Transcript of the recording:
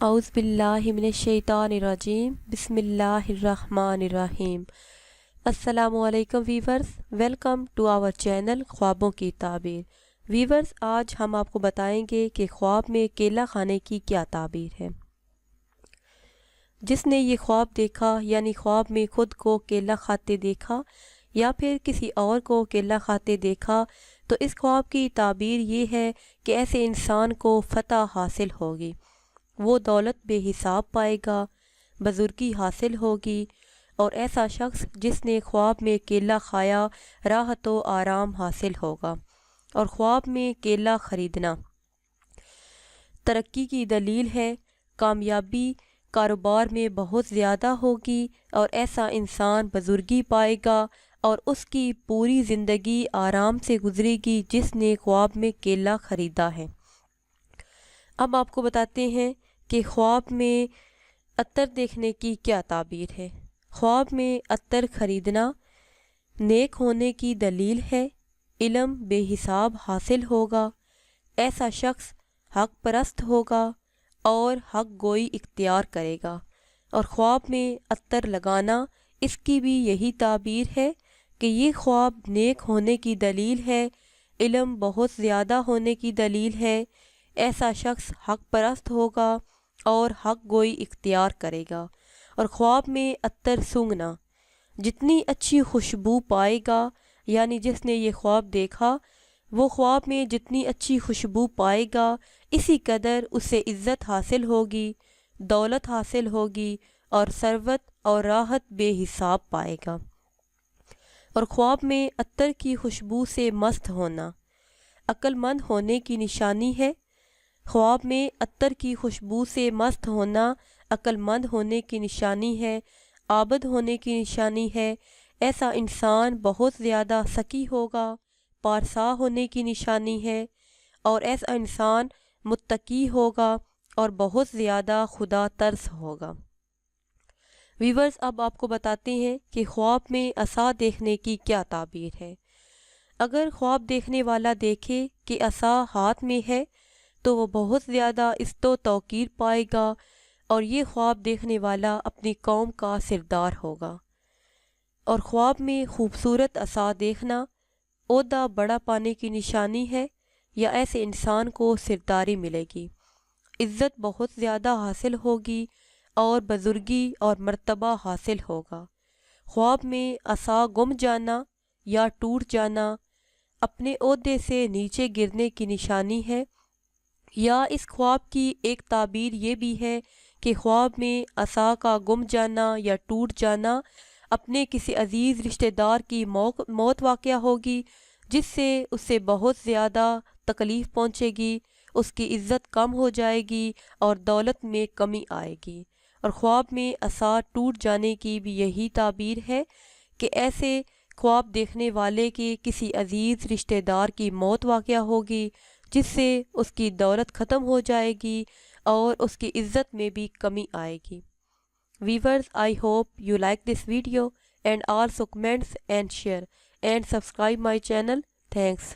اعوذ باللہ من الشیطان الرجیم بسم اللہ الرحمن الرحیم۔ السلام علیکم viewers, welcome to our channel خوابوں کی تعبیر۔ ویورز، آج ہم آپ کو بتائیں گے کہ خواب میں کیلا کھانے کی کیا تعبیر ہے۔ جس نے یہ خواب دیکھا، یعنی خواب میں خود کو کیلا کھاتے دیکھا یا پھر کسی اور کو کیلا کھاتے دیکھا، تو اس خواب کی تعبیر یہ ہے کہ ایسے انسان کو فتح حاصل ہوگی، وہ دولت بے حساب پائے گا، بزرگی حاصل ہوگی، اور ایسا شخص جس نے خواب میں کیلا کھایا راحت و آرام حاصل ہوگا۔ اور خواب میں کیلا خریدنا ترقی کی دلیل ہے، کامیابی کاروبار میں بہت زیادہ ہوگی، اور ایسا انسان بزرگی پائے گا اور اس کی پوری زندگی آرام سے گزرے گی جس نے خواب میں کیلا خریدا ہے۔ اب آپ کو بتاتے ہیں کہ خواب میں عطر دیکھنے کی کیا تعبیر ہے۔ خواب میں عطر خریدنا نیک ہونے کی دلیل ہے، علم بے حساب حاصل ہوگا، ایسا شخص حق پرست ہوگا اور حق گوئی اختیار کرے گا۔ اور خواب میں عطر لگانا، اس کی بھی یہی تعبیر ہے کہ یہ خواب نیک ہونے کی دلیل ہے، علم بہت زیادہ ہونے کی دلیل ہے، ایسا شخص حق پرست ہوگا اور حق گوئی اختیار کرے گا۔ اور خواب میں عطر سونگھنا، جتنی اچھی خوشبو پائے گا، یعنی جس نے یہ خواب دیکھا وہ خواب میں جتنی اچھی خوشبو پائے گا، اسی قدر اسے عزت حاصل ہوگی، دولت حاصل ہوگی اور ثروت اور راحت بے حساب پائے گا۔ اور خواب میں عطر کی خوشبو سے مست ہونا عقل مند ہونے کی نشانی ہے۔ خواب میں عطر کی خوشبو سے مست ہونا عقل مند ہونے کی نشانی ہے، عابد ہونے کی نشانی ہے، ایسا انسان بہت زیادہ سکی ہوگا، پارسا ہونے کی نشانی ہے، اور ایسا انسان متقی ہوگا اور بہت زیادہ خدا ترس ہوگا۔ ویورز، اب آپ کو بتاتے ہیں کہ خواب میں عصا دیکھنے کی کیا تعبیر ہے۔ اگر خواب دیکھنے والا دیکھے کہ عصا ہاتھ میں ہے تو وہ بہت زیادہ عزت و توقیر پائے گا، اور یہ خواب دیکھنے والا اپنی قوم کا سردار ہوگا۔ اور خواب میں خوبصورت عصا دیکھنا عہدہ بڑا پانے کی نشانی ہے، یا ایسے انسان کو سرداری ملے گی، عزت بہت زیادہ حاصل ہوگی اور بزرگی اور مرتبہ حاصل ہوگا۔ خواب میں عصا گم جانا یا ٹوٹ جانا اپنے عہدے سے نیچے گرنے کی نشانی ہے، یا اس خواب کی ایک تعبیر یہ بھی ہے کہ خواب میں عصا کا گم جانا یا ٹوٹ جانا اپنے کسی عزیز رشتہ دار کی موت واقع ہوگی، جس سے اسے بہت زیادہ تکلیف پہنچے گی، اس کی عزت کم ہو جائے گی اور دولت میں کمی آئے گی۔ اور خواب میں عصا ٹوٹ جانے کی بھی یہی تعبیر ہے کہ ایسے خواب دیکھنے والے کے کسی عزیز رشتہ دار کی موت واقع ہوگی، جس سے اس کی دولت ختم ہو جائے گی اور اس کی عزت میں بھی کمی آئے گی۔ Viewers, I hope you like this video and also comments and share and subscribe my channel. Thanks.